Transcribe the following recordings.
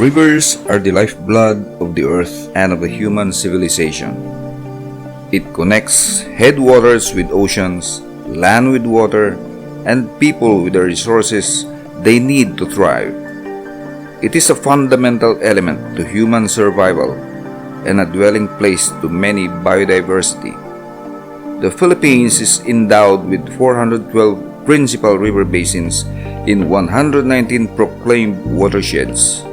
Rivers are the lifeblood of the earth and of the human civilization. It connects headwaters with oceans, land with water, and people with the resources they need to thrive. It is a fundamental element to human survival and a dwelling place to many biodiversity. The Philippines is endowed with 412 principal river basins in 119 proclaimed watersheds.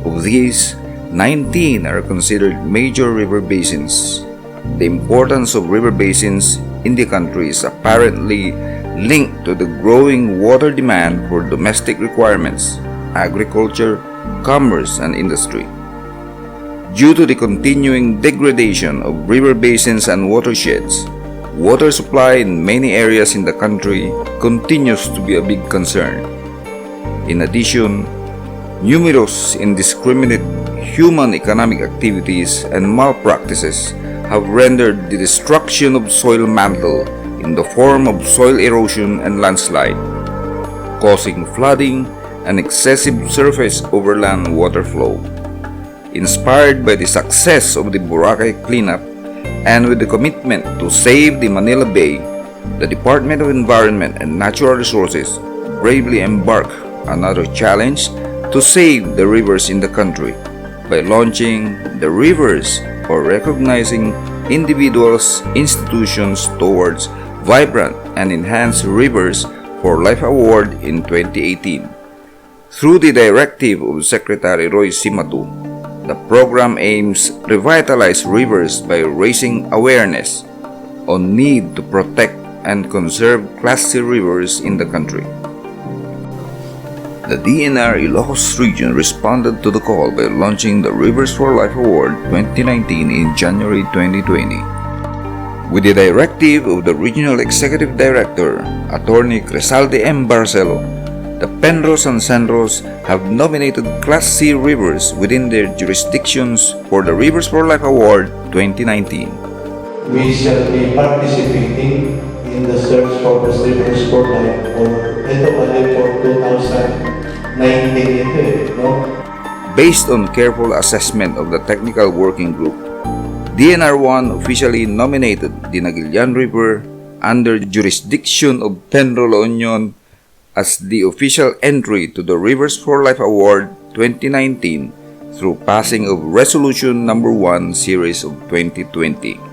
Of these, 19 are considered major river basins. The importance of river basins in the country is apparently linked to the growing water demand for domestic requirements, agriculture, commerce, and industry. Due to the continuing degradation of river basins and watersheds, water supply in many areas in the country continues to be a big concern. In addition, numerous indiscriminate human economic activities and malpractices have rendered the destruction of soil mantle in the form of soil erosion and landslide, causing flooding and excessive surface overland water flow. Inspired by the success of the Boracay cleanup and with the commitment to save the Manila Bay, the Department of Environment and Natural Resources bravely embarked on another challenge to save the rivers in the country by launching the R.I.V.E.Rs, or recognizing individuals, institutions towards vibrant and enhanced rivers for Life Award in 2018. Through the directive of Secretary Roy Simatu, the program aims to revitalize rivers by raising awareness on need to protect and conserve Class C rivers in the country. The DENR Ilocos Region responded to the call by launching the R.I.V.E.Rs for Life Award 2019 in January 2020. With the directive of the Regional Executive Director, Attorney Crisalde M. Barcelo, the PENROs and CENROs have nominated Class C rivers within their jurisdictions for the R.I.V.E.Rs for Life Award 2019. We shall be participating in the search for the rivers for life for 2019 no? Based on careful assessment of the technical working group, DENR 1 officially nominated the Naguilian River under jurisdiction of PENRO-La as the official entry to the R.I.V.E.Rs for Life Award 2019 through passing of Resolution No. 1 Series of 2020.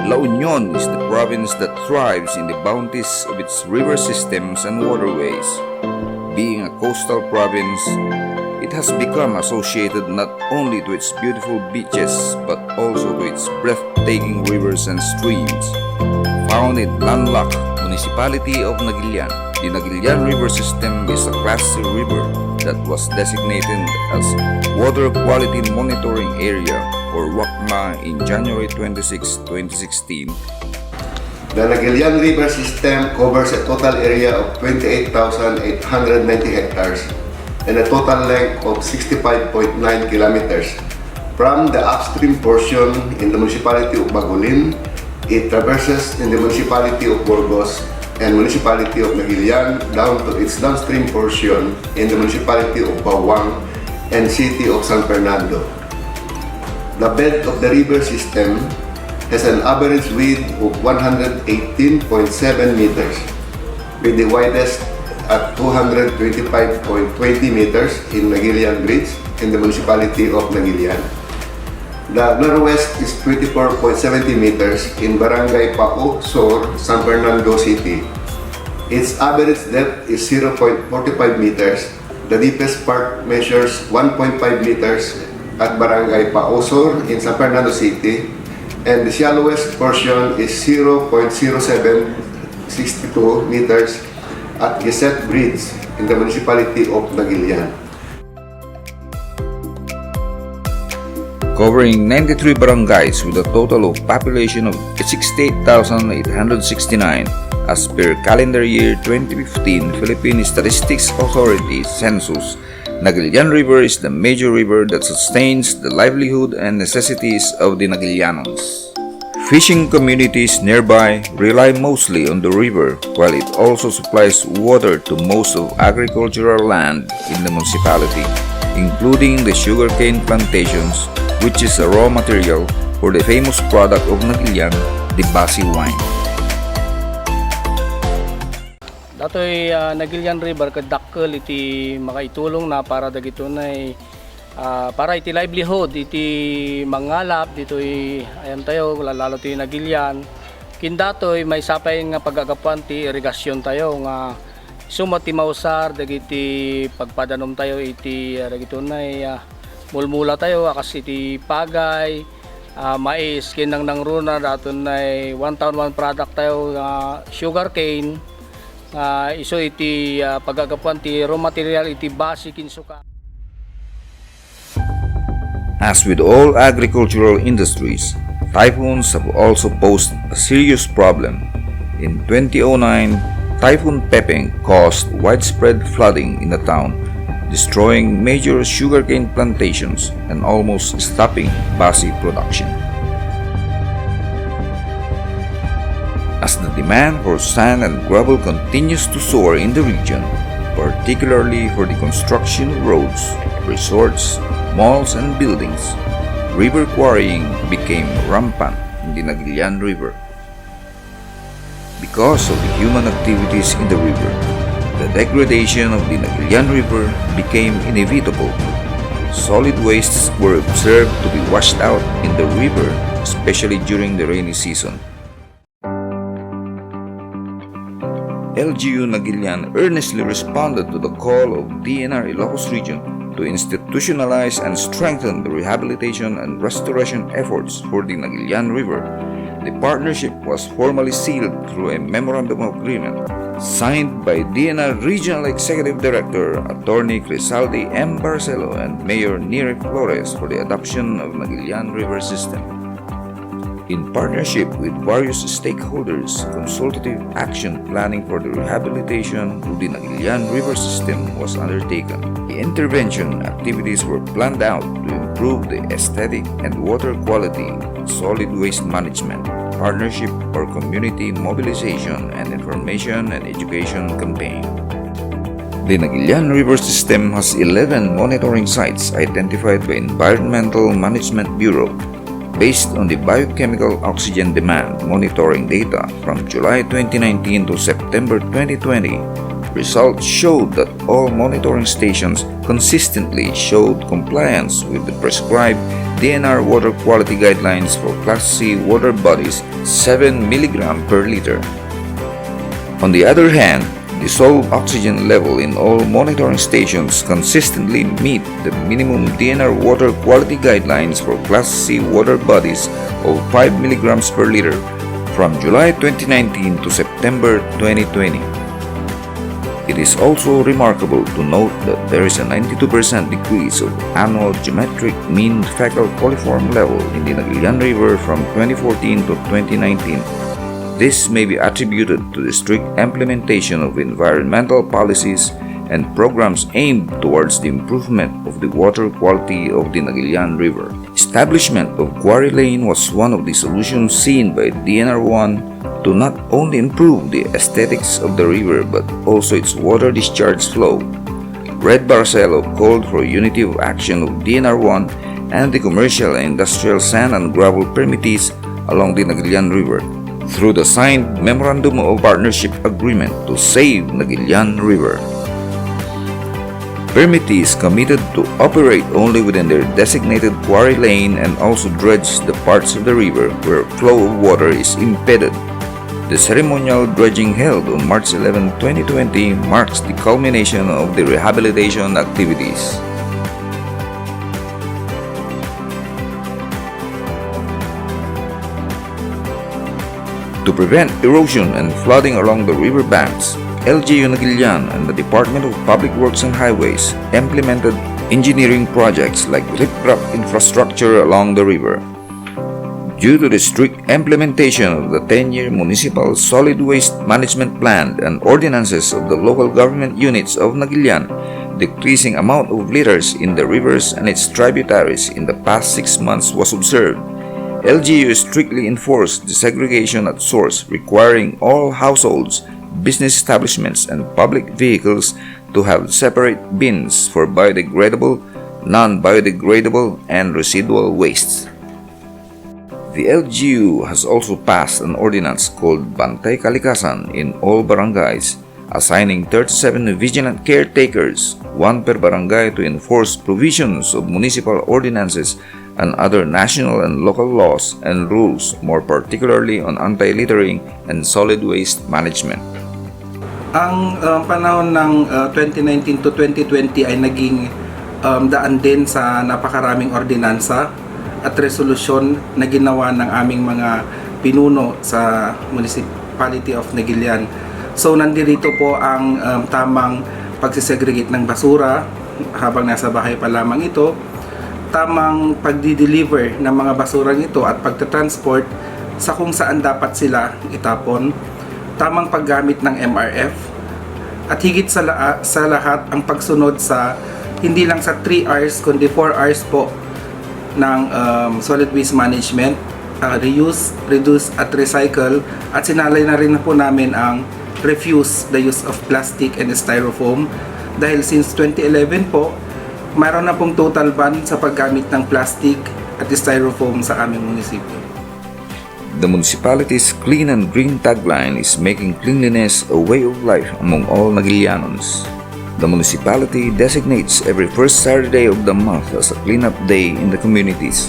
La Union is the province that thrives in the bounties of its river systems and waterways. Being a coastal province, it has become associated not only to its beautiful beaches but also to its breathtaking rivers and streams. Found in landlocked municipality of Naguilian, the Naguilian River System is a Class C river that was designated as Water Quality Monitoring Area or WACMA in January 26, 2016. The Naguilian River System covers a total area of 28,890 hectares and a total length of 65.9 kilometers. From the upstream portion in the municipality of Bagolin, it traverses in the municipality of Burgos and municipality of Naguilian down to its downstream portion in the municipality of Bawang and city of San Fernando. The bed of the river system has an average width of 118.7 meters, with the widest at 225.20 meters in Naguilian Bridge in the municipality of Naguilian. The narrowest is 24.70 meters in Barangay Pao Sur, San Fernando City. Its average depth is 0.45 meters. The deepest part measures 1.5 meters at Barangay Pao Sur in San Fernando City, and the shallowest portion is 0.0762 meters at Geset Bridge in the municipality of Naguilian. Covering 93 barangays with a total of population of 68,869 as per calendar year 2015 Philippine Statistics Authority census, Naguilian River is the major river that sustains the livelihood and necessities of the Naguilianons. Fishing communities nearby rely mostly on the river, while it also supplies water to most of agricultural land in the municipality, including the sugarcane plantations, which is a raw material for the famous product of Naguilian, the Basi wine. Datoy Naguilian River kadakkel iti makaitulong na para dagito nay para iti livelihood iti mangalap ditoy ayan tayo lalo ti Naguilian kindatoy may sapay nga pagagapuan ti irigasyon tayo nga sumat ti mausar dagiti pagpadanom tayo iti dagito nay mulmula tayo akas iti pagay mais kinang nangruna daton nay one town one product tayo sugarcane iso iti pagagapuan ti raw material iti basi kinsuka. As with all agricultural industries, typhoons have also posed a serious problem. In 2009, Typhoon Pepeng caused widespread flooding in the town, destroying major sugarcane plantations and almost stopping Basi production. As the demand for sand and gravel continues to soar in the region, particularly for the construction of roads, resorts, malls and buildings, river quarrying became rampant in the Naguilian River. Because of the human activities in the river, the degradation of the Naguilian River became inevitable. Solid wastes were observed to be washed out in the river, especially during the rainy season. LGU Naguilian earnestly responded to the call of DENR Ilocos Region to institutionalize and strengthen the rehabilitation and restoration efforts for the Naguilian River. The partnership was formally sealed through a memorandum of agreement signed by DENR Regional Executive Director Attorney Crisaldi M. Barcelo and Mayor Nire Flores for the adoption of Naguilian River System. In partnership with various stakeholders, consultative action planning for the rehabilitation of the Naguilian River System was undertaken. The intervention activities were planned out to improve the aesthetic and water quality, solid waste management, partnership or community mobilization, and information and education campaign. The Naguilian River System has 11 monitoring sites identified by Environmental Management Bureau based on the biochemical oxygen demand monitoring data from July 2019 to September 2020. Results showed that all monitoring stations consistently showed compliance with the prescribed DENR water quality guidelines for Class C water bodies 7 mg per liter. On the other hand, dissolved oxygen level in all monitoring stations consistently meet the minimum DENR water quality guidelines for Class C water bodies of 5 mg per liter from July 2019 to September 2020. It is also remarkable to note that there is a 92% decrease of annual geometric mean fecal coliform level in the Naguilian River from 2014 to 2019. This may be attributed to the strict implementation of environmental policies and programs aimed towards the improvement of the water quality of the Naguilian River. Establishment of Quarry Lane was one of the solutions seen by DNR1 to not only improve the aesthetics of the river but also its water discharge flow. Red Barcelo called for unity of action of DNR1 and the commercial and industrial sand and gravel permittees along the Naguilian River through the signed Memorandum of Partnership Agreement to save Naguilian River. Permittees committed to operate only within their designated quarry lane and also dredge the parts of the river where flow of water is impeded. The ceremonial dredging held on March 11, 2020 marks the culmination of the rehabilitation activities. To prevent erosion and flooding along the river banks, LGU Naguilian and the Department of Public Works and Highways implemented engineering projects like riprap infrastructure along the river. Due to the strict implementation of the 10-year Municipal Solid Waste Management Plan and ordinances of the local government units of Naguilian, decreasing amount of litters in the rivers and its tributaries in the past 6 months was observed. LGU strictly enforced desegregation at source, requiring all households, business establishments, and public vehicles to have separate bins for biodegradable, non-biodegradable, and residual wastes. The LGU has also passed an ordinance called Bantay Kalikasan in all barangays, assigning 37 vigilant caretakers, one per barangay, to enforce provisions of municipal ordinances and other national and local laws and rules, more particularly on anti-littering and solid waste management. Ang panahon ng 2019 to 2020 ay naging daan din sa napakaraming ordinansa at resolusyon na ginawa ng aming mga pinuno sa Municipality of Naguilian. So nandirito po ang tamang pagsisegregate ng basura habang nasa bahay pa lamang ito, tamang pagdi-deliver ng mga basurang ito at pagta-transport sa kung saan dapat sila itapon, tamang paggamit ng MRF, at higit sa lahat ang pagsunod sa hindi lang sa 3 Rs kundi 4 Rs po ng solid waste management, reuse, reduce at recycle, at sinalay na rin po namin ang refuse the use of plastic and styrofoam dahil since 2011 po mayroon na pong total ban sa paggamit ng plastic at styrofoam sa aming munisipyo. The municipality's Clean and Green tagline is making cleanliness a way of life among all Naguilianons. The municipality designates every first Saturday of the month as a cleanup day in the communities.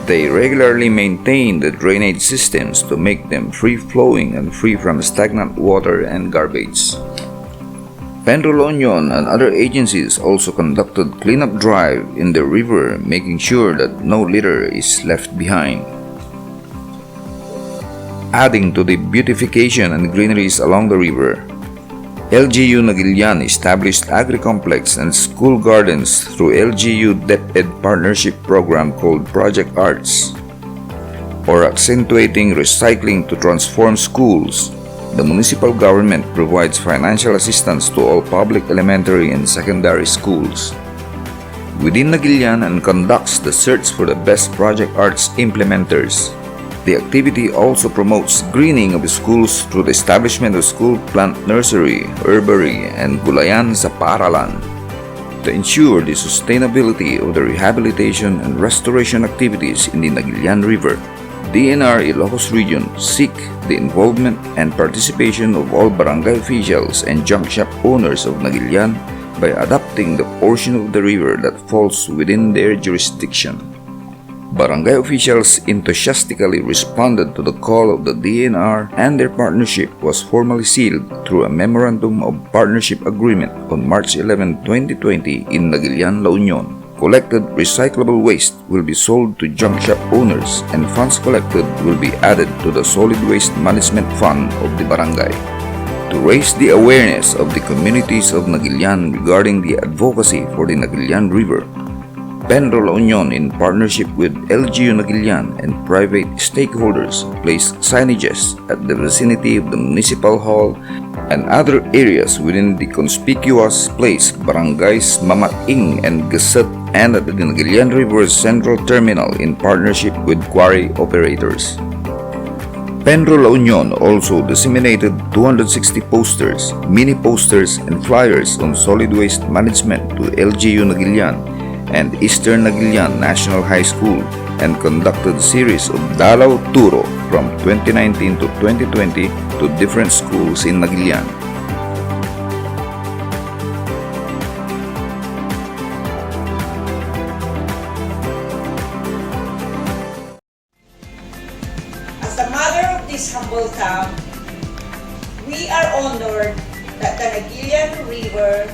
They regularly maintain the drainage systems to make them free-flowing and free from stagnant water and garbage. PENRO-La and other agencies also conducted cleanup drive in the river, making sure that no litter is left behind. Adding to the beautification and greeneries along the river, LGU Naguilian established agri-complex and school gardens through LGU DepEd partnership program called Project Arts. For accentuating recycling to transform schools, the municipal government provides financial assistance to all public elementary and secondary schools within Naguilian and conducts the search for the best Project Arts implementers. The activity also promotes greening of schools through the establishment of school plant nursery, herbery, and gulayan sa paaralan. To ensure the sustainability of the rehabilitation and restoration activities in the Naguilian River, DENR Ilocos Region seek the involvement and participation of all barangay officials and junk shop owners of Naguilian by adopting the portion of the river that falls within their jurisdiction. Barangay officials enthusiastically responded to the call of the DENR, and their partnership was formally sealed through a Memorandum of Partnership Agreement on March 11, 2020 in Naguilian, La Union. Collected recyclable waste will be sold to junk shop owners, and funds collected will be added to the Solid Waste Management Fund of the barangay. To raise the awareness of the communities of Naguilian regarding the advocacy for the Naguilian River, PENRO-La in partnership with LGU Naguilian and private stakeholders placed signages at the vicinity of the Municipal Hall and other areas within the conspicuous place barangays Mamating and Gasset, and at the Naguilian River Central Terminal in partnership with quarry operators. PENRO-La also disseminated 260 posters, mini posters, and flyers on solid waste management to LGU Naguilian and Eastern Naguilian National High School, and conducted a series of Dalaw Turo from 2019 to 2020 to different schools in Naguilian. As the mother of this humble town, we are honored that the Naguilian River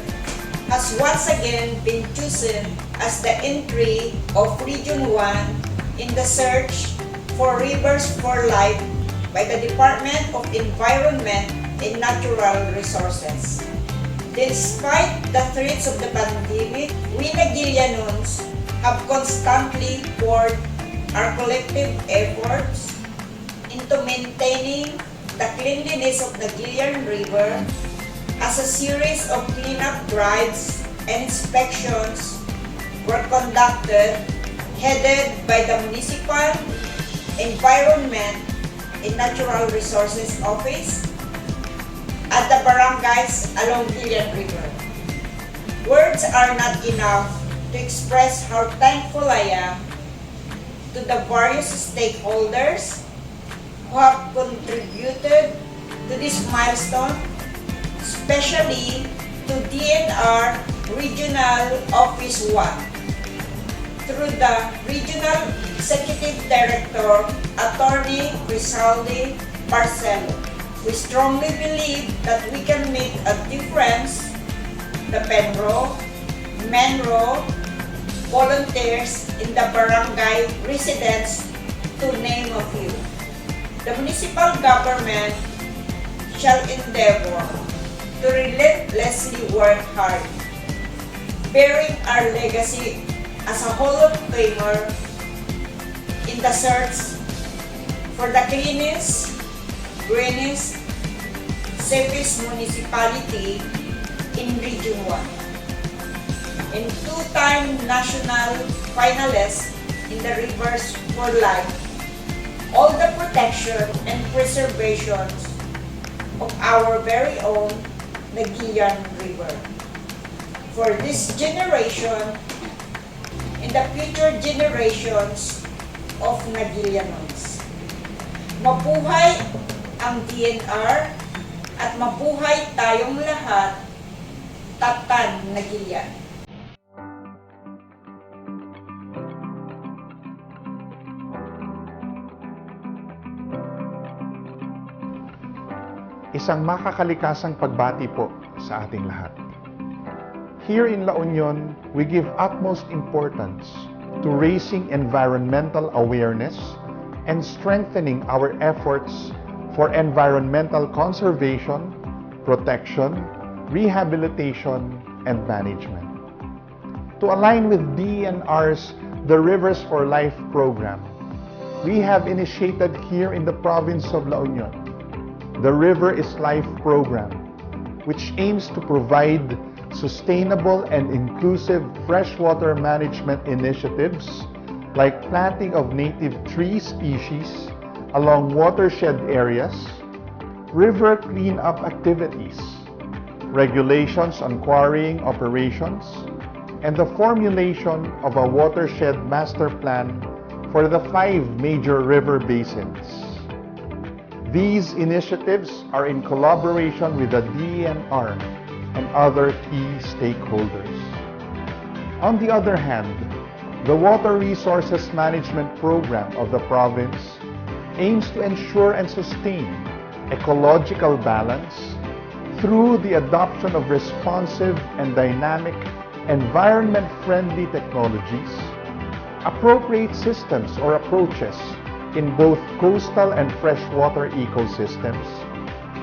has once again been chosen as the entry of Region 1 in the search for rivers for life by the Department of Environment and Natural Resources. Despite the threats of the pandemic, we Naguilianons have constantly poured our collective efforts into maintaining the cleanliness of the Naguilian River as a series of cleanup drives and inspections were conducted, headed by the municipal Environment and Natural Resources Office at the barangays along Gilian River. Words are not enough to express how thankful I am to the various stakeholders who have contributed to this milestone, especially to DENR Regional Office 1 through the Regional Executive Director, Attorney Rizaldi Barcelo. We strongly believe that we can make a difference. The PENRO, MENRO, volunteers in the barangay residents, to name a few. The municipal government shall endeavor to relentlessly work hard, bearing our legacy as a Hall of Famer in the search for the cleanest, greenest, safest municipality in Region 1. And two-time national finalist in the R.I.V.E.Rs for Life, all the protection and preservation of our very own Naguilian River. For this generation and the future generations of Naguilianons. Mabuhay ang DENR at mabuhay tayong lahat, Tatan Naguilian. Isang makakalikasang pagbati po sa ating lahat. Here in La Union, we give utmost importance to raising environmental awareness and strengthening our efforts for environmental conservation, protection, rehabilitation, and management. To align with DENR's The Rivers for Life program, we have initiated here in the province of La Union the River is Life program, which aims to provide sustainable and inclusive freshwater management initiatives like planting of native tree species along watershed areas, river cleanup activities, regulations on quarrying operations, and the formulation of a watershed master plan for the 5 major river basins. These initiatives are in collaboration with the DENR and other key stakeholders. On the other hand, the Water Resources Management Program of the province aims to ensure and sustain ecological balance through the adoption of responsive and dynamic environment-friendly technologies, appropriate systems or approaches in both coastal and freshwater ecosystems,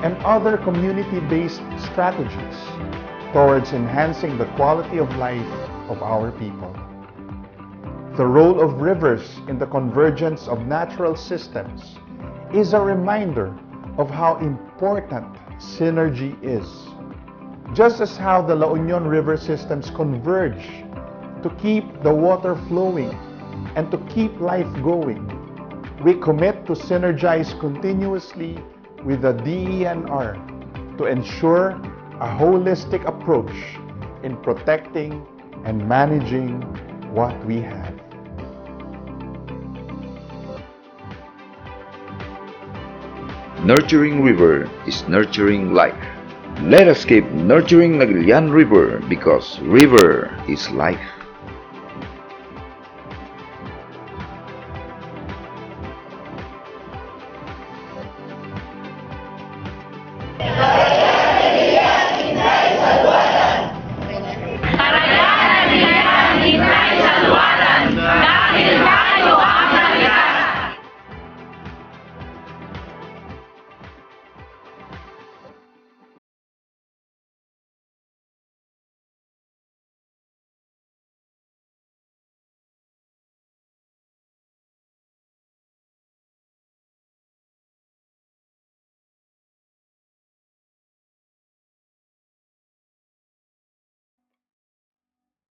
and other community-based strategies towards enhancing the quality of life of our people. The role of rivers in the convergence of natural systems is a reminder of how important synergy is. Just as how the La Union river systems converge to keep the water flowing and to keep life going, we commit to synergize continuously with the DENR to ensure a holistic approach in protecting and managing what we have. Nurturing river is nurturing life. Let us keep nurturing Naguilian River because river is life.